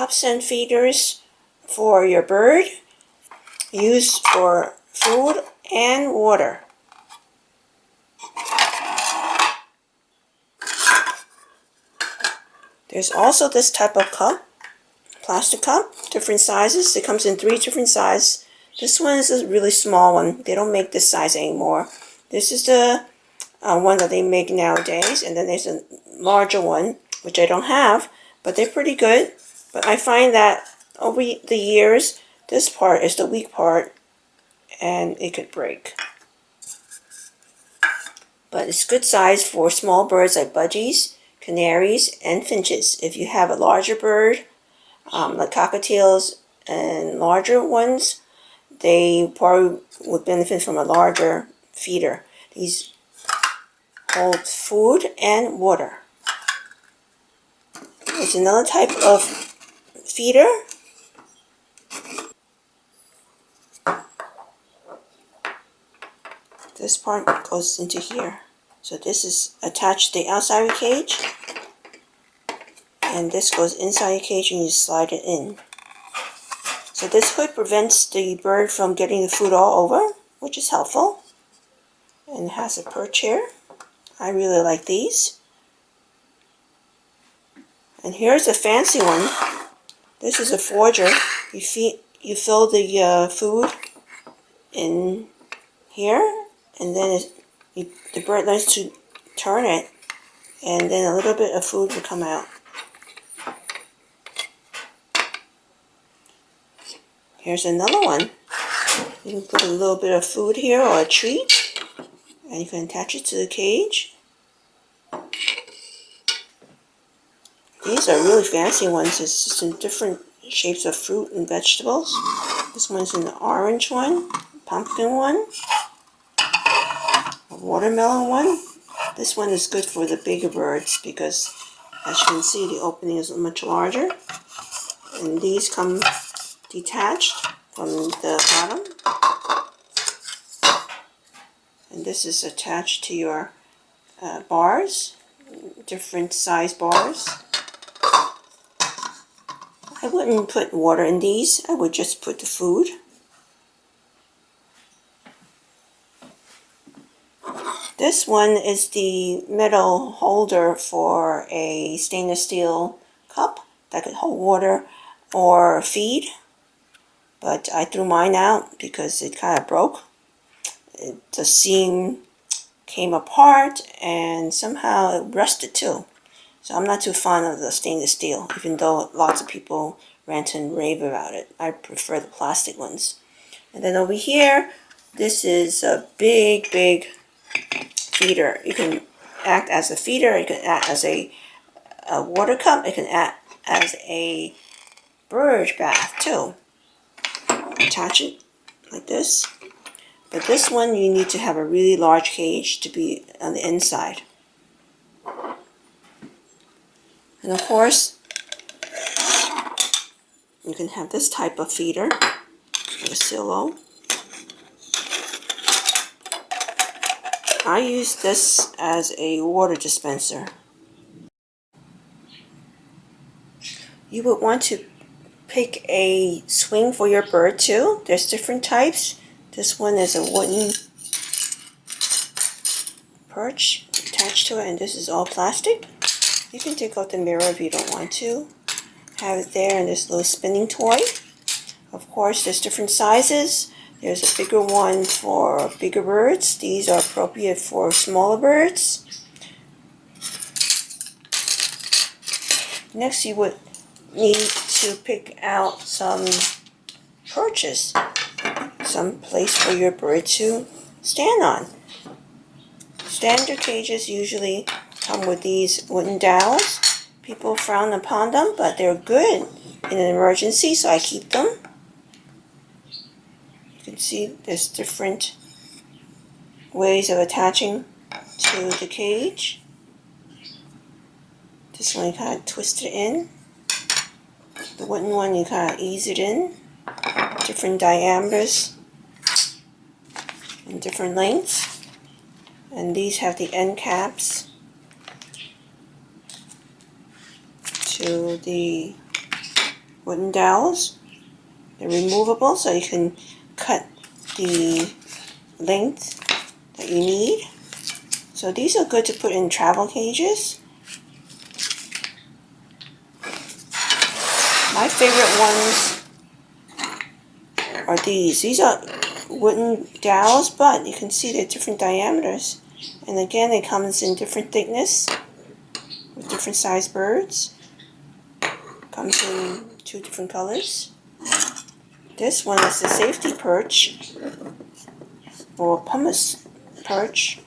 cups and feeders for your bird, used for food and water. There's also this type of cup, plastic cup, different sizes. It comes in 3 different sizes. This one is a really small one. They don't make this size anymore. This is the one that they make nowadays, and then there's a larger one, which I don't have, but they're pretty good. But I find that over the years, this part is the weak part, and it could break. But it's good size for small birds like budgies, canaries, and finches. If you have a larger bird, like cockatiels and larger ones, they probably would benefit from a larger feeder. These hold food and water. There's another type of feeder. This part goes into here. So this is attached to the outside of the cage, and this goes inside the cage and you slide it in. So this hood prevents the bird from getting the food all over, which is helpful. And it has a perch here. I really like these. And here's a fancy one. This is a forger. You fill the food in here, and then the bird learns to turn it, and then a little bit of food will come out. Here's another one. You can put a little bit of food here or a treat, and you can attach it to the cage. These are really fancy ones. It's just in different shapes of fruit and vegetables. This one's an orange one, pumpkin one, a watermelon one. This one is good for the bigger birds because, as you can see, the opening is much larger. And these come detached from the bottom. And this is attached to your bars, different size bars. I wouldn't put water in these. I would just put the food. This one is the metal holder for a stainless steel cup that could hold water or feed. But I threw mine out because it kind of broke. The seam came apart and somehow it rusted too. So I'm not too fond of the stainless steel, even though lots of people rant and rave about it. I prefer the plastic ones. And then over here, this is a big feeder. You can act as a feeder, it can act as a water cup, it can act as a bird bath too. Attach it like this. But this one you need to have a really large cage to be on the inside. And of course, you can have this type of feeder, or a silo. I use this as a water dispenser. You would want to pick a swing for your bird too. There's different types. This one is a wooden perch attached to it, and this is all plastic. You can take out the mirror if you don't want to. Have it there in this little spinning toy. Of course, there's different sizes. There's a bigger one for bigger birds. These are appropriate for smaller birds. Next, you would need to pick out some perches, some place for your bird to stand on. Standard cages usually come with these wooden dowels. People frown upon them, but they're good in an emergency, so I keep them. You can see there's different ways of attaching to the cage. This one you kind of twist it in. The wooden one you kind of ease it in. Different diameters and different lengths. And these have the end caps to the wooden dowels. They're removable, so you can cut the length that you need. So these are good to put in travel cages. My favorite ones are these. These are wooden dowels, but you can see they're different diameters. And again, it comes in different thickness with different sized birds. Comes in 2 different colors. This one is the safety perch, or pumice perch.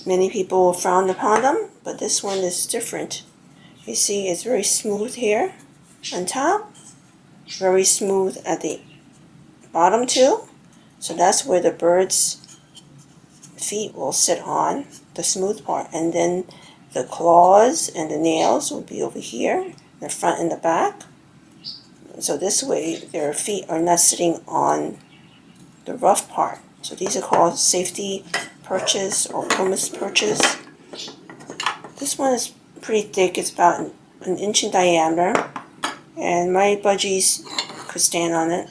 Many people frown upon them, but this one is different. You see, it's very smooth here on top, very smooth at the bottom too. So that's where the bird's feet will sit on, the smooth part, and then the claws and the nails will be over here, the front and the back. So this way their feet are not sitting on the rough part. So these are called safety perches or pumice perches. This one is pretty thick. It's about an inch in diameter, and my budgies could stand on it,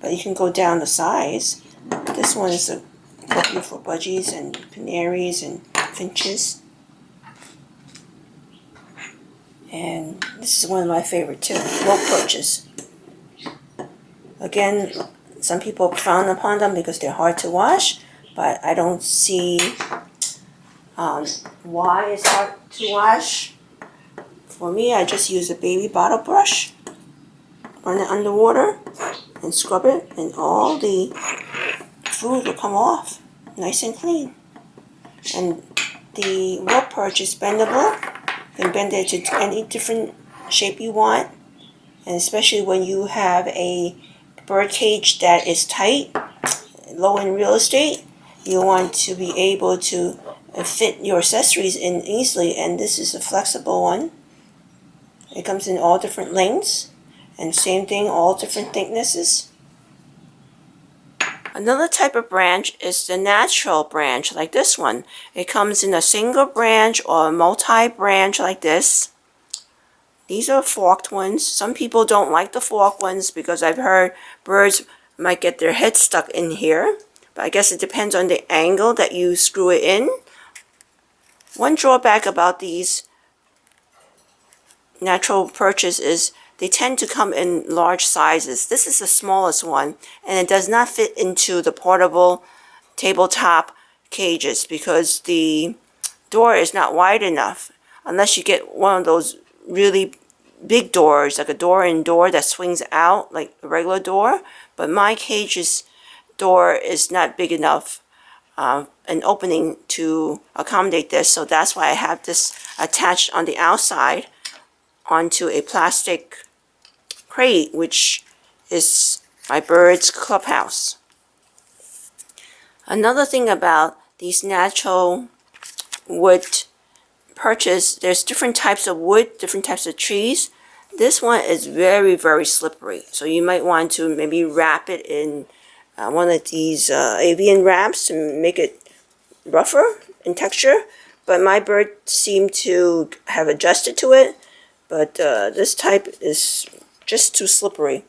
but you can go down the size. This one is appropriate for budgies and canaries and finches. And this is one of my favorite too, rope perches. Again, some people frown upon them because they're hard to wash, but I don't see why it's hard to wash. For me, I just use a baby bottle brush, run it underwater, and scrub it, and all the food will come off nice and clean. And the rope perch is bendable. You can bend it to any different shape you want, and especially when you have a bird cage that is tight, low in real estate, you want to be able to fit your accessories in easily, and this is a flexible one. It comes in all different lengths, and same thing, all different thicknesses. Another type of branch is the natural branch, like this one. It comes in a single branch or a multi-branch like this. These are forked ones. Some people don't like the forked ones because I've heard birds might get their head stuck in here. But I guess it depends on the angle that you screw it in. One drawback about these natural perches is they tend to come in large sizes. This is the smallest one, and it does not fit into the portable tabletop cages because the door is not wide enough, unless you get one of those really big doors, like a door-in-door that swings out like a regular door. But my cage's door is not big enough, an opening to accommodate this, so that's why I have this attached on the outside onto a plastic crate, which is my bird's clubhouse. Another thing about these natural wood perches, there's different types of wood, different types of trees. This one is very, very slippery, so you might want to maybe wrap it in one of these avian wraps to make it rougher in texture. But my bird seemed to have adjusted to it, but this type is just too slippery.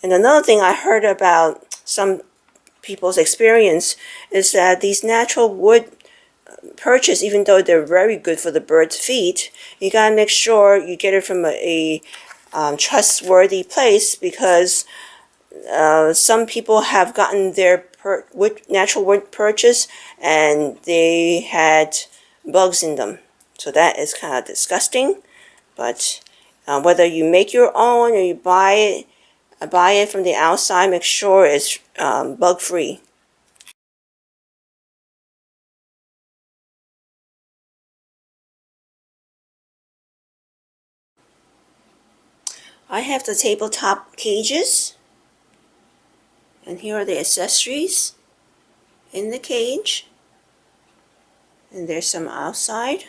And another thing I heard about some people's experience is that these natural wood perches, even though they're very good for the bird's feet, you gotta make sure you get it from a trustworthy place, because some people have gotten their natural wood perches and they had bugs in them. So that is kind of disgusting. But whether you make your own or you buy it from the outside, make sure it's bug-free. I have the tabletop cages, and here are the accessories in the cage, and there's some outside.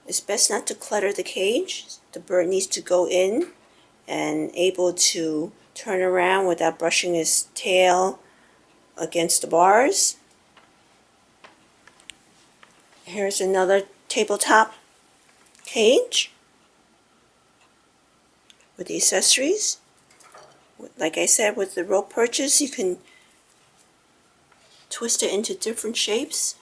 It's best not to clutter the cage. The bird needs to go in and able to turn around without brushing his tail against the bars. Here's another tabletop cage. with the accessories. Like I said, with the rope perches, you can twist it into different shapes.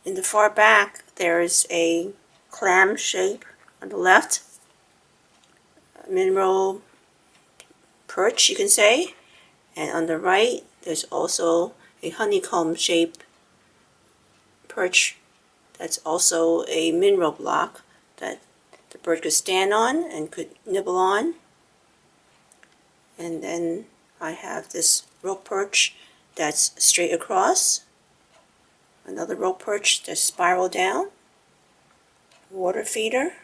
In the far back, there is a clam shape on the left, a mineral perch, you can say, and on the right, there's also a honeycomb shaped perch that's also a mineral block that the bird could stand on and could nibble on. And then I have this rope perch that's straight across, another rope perch that's spiral down, water feeder,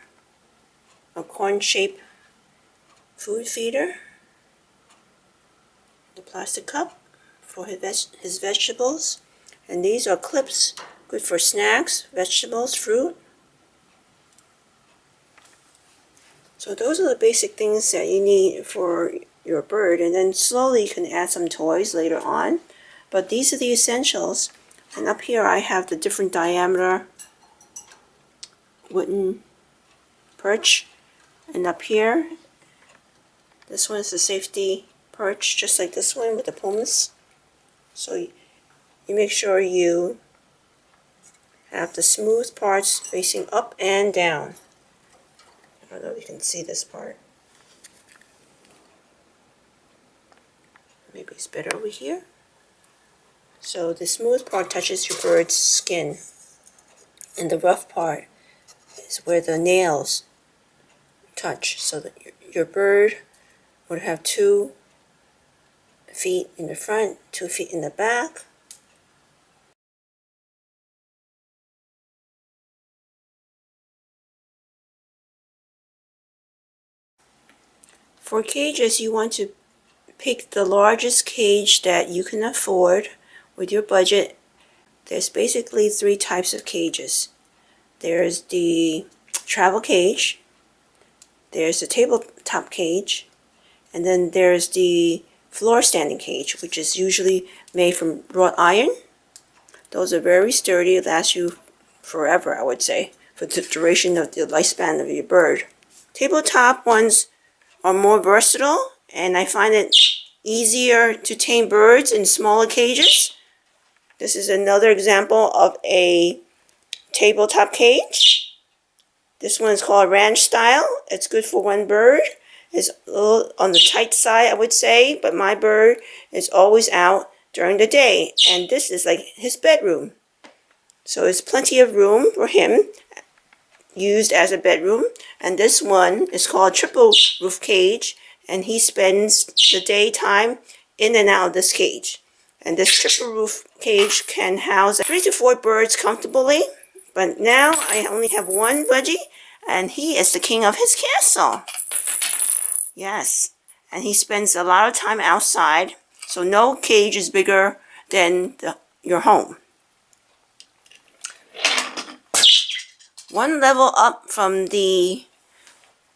a corn-shaped food feeder, the plastic cup for his vegetables, and these are clips good for snacks, vegetables, fruit. So those are the basic things that you need for your bird, and then slowly you can add some toys later on. But these are the essentials. And up here I have the different diameter wooden perch, and up here this one is the safety perch, just like this one with the pumas. So you make sure you have the smooth parts facing up and down. I don't know if you can see this part. Maybe it's better over here. So the smooth part touches your bird's skin, and the rough part is where the nails touch, so that your bird would have 2 feet in the front, 2 feet in the back. For cages, you want to pick the largest cage that you can afford with your budget. There's basically 3 types of cages. There's the travel cage, there's the tabletop cage, and then there's the floor standing cage, which is usually made from wrought iron. Those are very sturdy, last you forever, I would say, for the duration of the lifespan of your bird. Tabletop ones are more versatile, and I find it easier to tame birds in smaller cages. This is another example of a tabletop cage. This one is called ranch style. It's good for one bird. It's a little on the tight side, I would say, but my bird is always out during the day, and this is like his bedroom. So there's plenty of room for him, used as a bedroom. And this one is called triple roof cage, and he spends the daytime in and out of this cage. And this triple roof cage can house 3 to 4 birds comfortably. But now I only have one budgie, and he is the king of his castle. Yes, and he spends a lot of time outside, so no cage is bigger than your home. One level up from the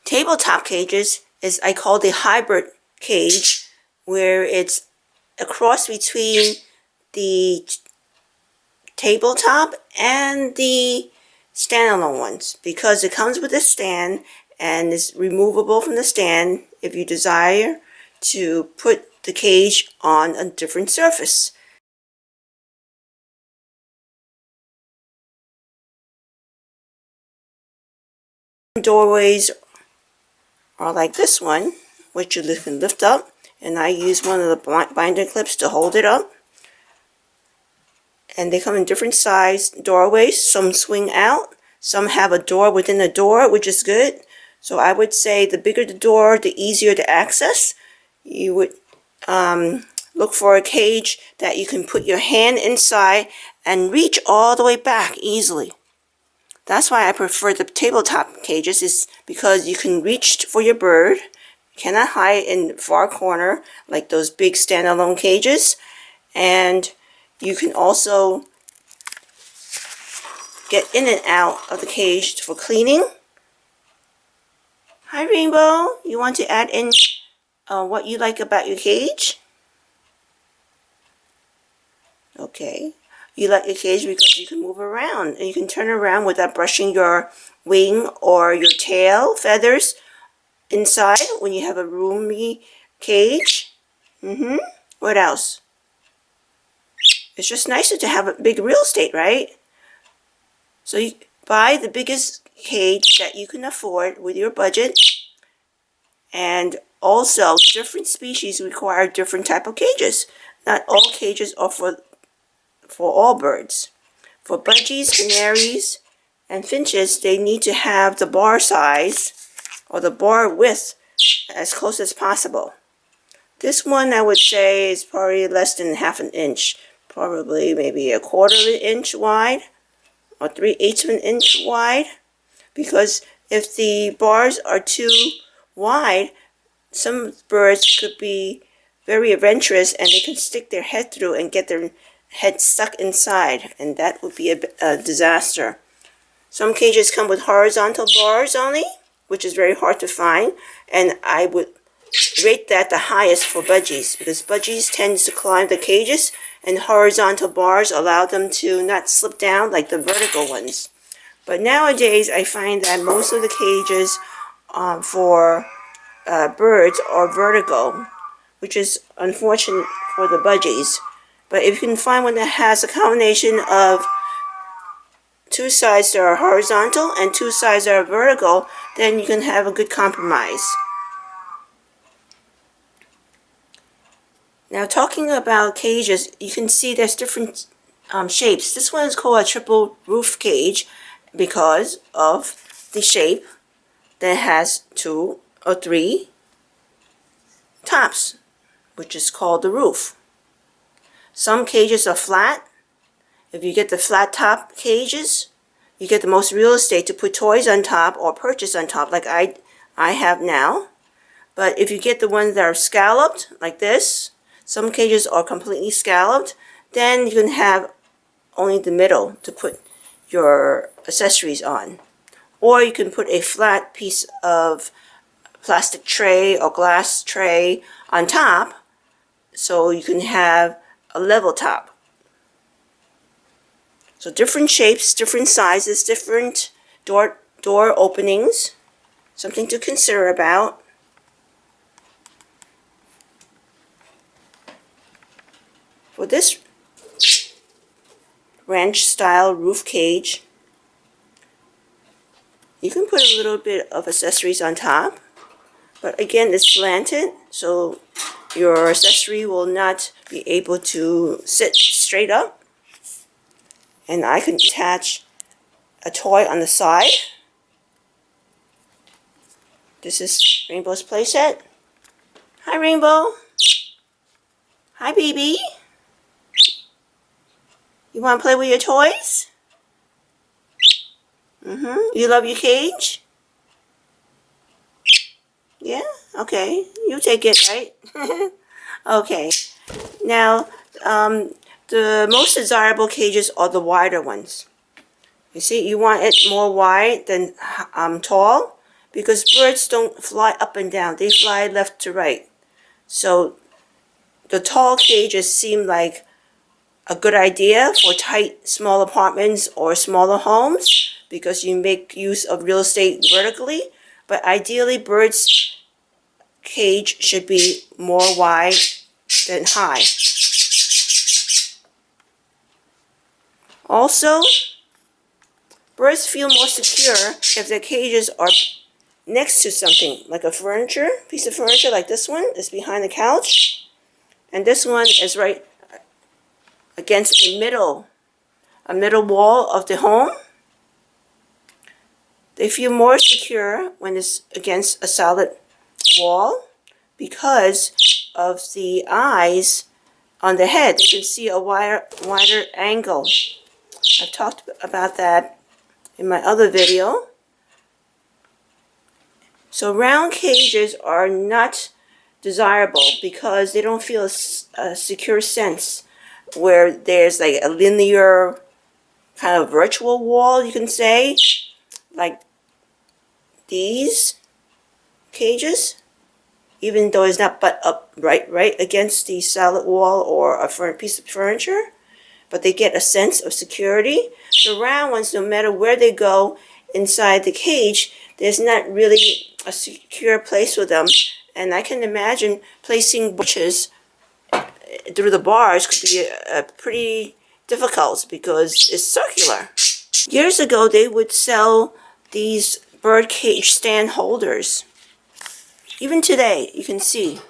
tabletop cages is I call the hybrid cage, where it's a cross between the tabletop and the standalone ones, because it comes with a stand and is removable from the stand if you desire to put the cage on a different surface. Doorways are like this one, which you can lift up, and I use one of the binder clips to hold it up. And they come in different size doorways. Some swing out, some have a door within a door, which is good. So I would say the bigger the door, the easier to access. You would look for a cage that you can put your hand inside and reach all the way back easily. That's why I prefer the tabletop cages, is because you can reach for your bird. You cannot hide in the far corner like those big standalone cages. And you can also get in and out of the cage for cleaning. Hi, Rainbow. You want to add in what you like about your cage? Okay. You like a cage because you can move around and you can turn around without brushing your wing or your tail feathers inside when you have a roomy cage. What else? It's just nicer to have a big real estate, right? So you buy the biggest cage that you can afford with your budget. And also, different species require different type of cages. Not all cages are for all birds. For budgies, canaries, and finches, they need to have the bar size or the bar width as close as possible. This one I would say is probably less than half an inch, probably maybe a quarter of an inch wide or 3/8 of an inch wide, because if the bars are too wide, some birds could be very adventurous and they can stick their head through and get their head stuck inside, and that would be a disaster. Some cages come with horizontal bars only, which is very hard to find, and I would rate that the highest for budgies, because budgies tend to climb the cages and horizontal bars allow them to not slip down like the vertical ones. But nowadays I find that most of the cages for birds are vertical, which is unfortunate for the budgies. But if you can find one that has a combination of two sides that are horizontal and two sides that are vertical, then you can have a good compromise. Now, talking about cages, you can see there's different shapes. This one is called a triple roof cage because of the shape that has 2 or 3 tops, which is called the roof. Some cages are flat. If you get the flat top cages, you get the most real estate to put toys on top or perches on top, like I have now. But if you get the ones that are scalloped, like this, some cages are completely scalloped, then you can have only the middle to put your accessories on. Or you can put a flat piece of plastic tray or glass tray on top, so you can have a level top. So different shapes, different sizes, different door openings, something to consider about. For this ranch style roof cage, you can put a little bit of accessories on top, but again it's slanted, so your accessory will not be able to sit straight up. And I can attach a toy on the side. This is Rainbow's playset. Hi, Rainbow. Hi, baby. You want to play with your toys? You love your cage? Yeah? Okay. You take it, right? Okay. Now, the most desirable cages are the wider ones. You see, you want it more wide than tall, because birds don't fly up and down. They fly left to right. So the tall cages seem like a good idea for tight, small apartments or smaller homes, because you make use of real estate vertically. But ideally, birds' cage should be more wide than high. Also, birds feel more secure if their cages are next to something, like a piece of furniture like this one is behind the couch. And this one is right against a middle wall of the home. They feel more secure when it's against a solid wall because of the eyes on the head. They can see a wider angle. I've talked about that in my other video. So round cages are not desirable because they don't feel a secure sense where there's like a linear kind of virtual wall, you can say, like these cages, even though it's not butt up right against the solid wall or a piece of furniture. but they get a sense of security. The round ones, no matter where they go inside the cage, there's not really a secure place for them. And I can imagine placing perches through the bars could be pretty difficult because it's circular. Years ago, they would sell these bird cage stand holders. Even today, you can see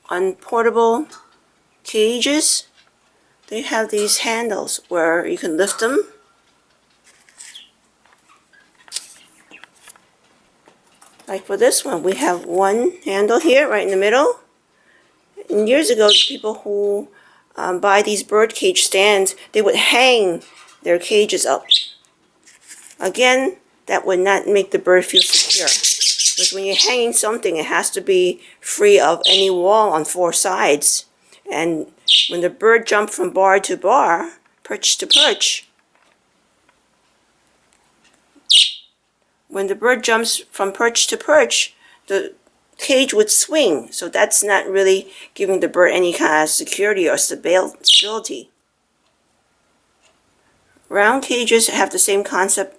on portable cages, they have these handles where you can lift them. Like for this one, we have one handle here right in the middle. And years ago, people who buy these bird cage stands, they would hang their cages up. Again, that would not make the bird feel secure. Because when you're hanging something, it has to be free of any wall on four sides. And when the bird jumps from bar to bar, perch to perch, when the bird jumps from perch to perch, the cage would swing. So that's not really giving the bird any kind of security or stability. Round cages have the same concept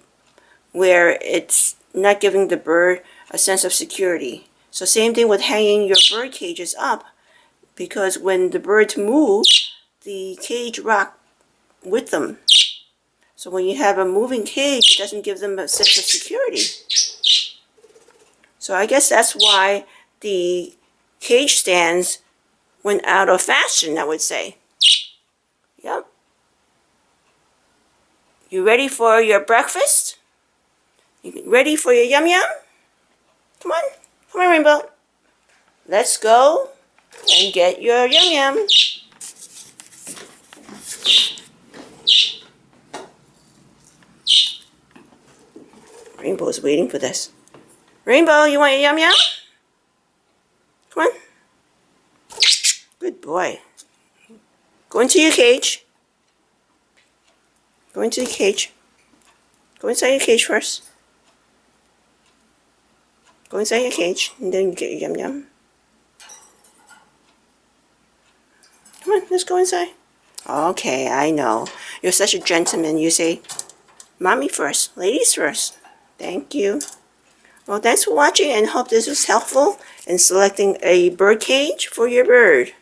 where it's not giving the bird a sense of security. So same thing with hanging your bird cages up, because when the birds move, the cage rocks with them. So when you have a moving cage, it doesn't give them a sense of security. So I guess that's why the cage stands went out of fashion, I would say. Yep. You ready for your breakfast? You ready for your yum yum? Come on. Come on, Rainbow. Let's go and get your yum yum. Rainbow's waiting for this. Rainbow, you want your yum yum? Come on. Good boy. Go into your cage. Go into the cage. Go inside your cage first. Go inside your cage, and then you get your yum yum. Come on, let's go inside. Okay, I know. You're such a gentleman. You say, Mommy first, ladies first. Thank you. Well, thanks for watching, and hope this was helpful in selecting a bird cage for your bird.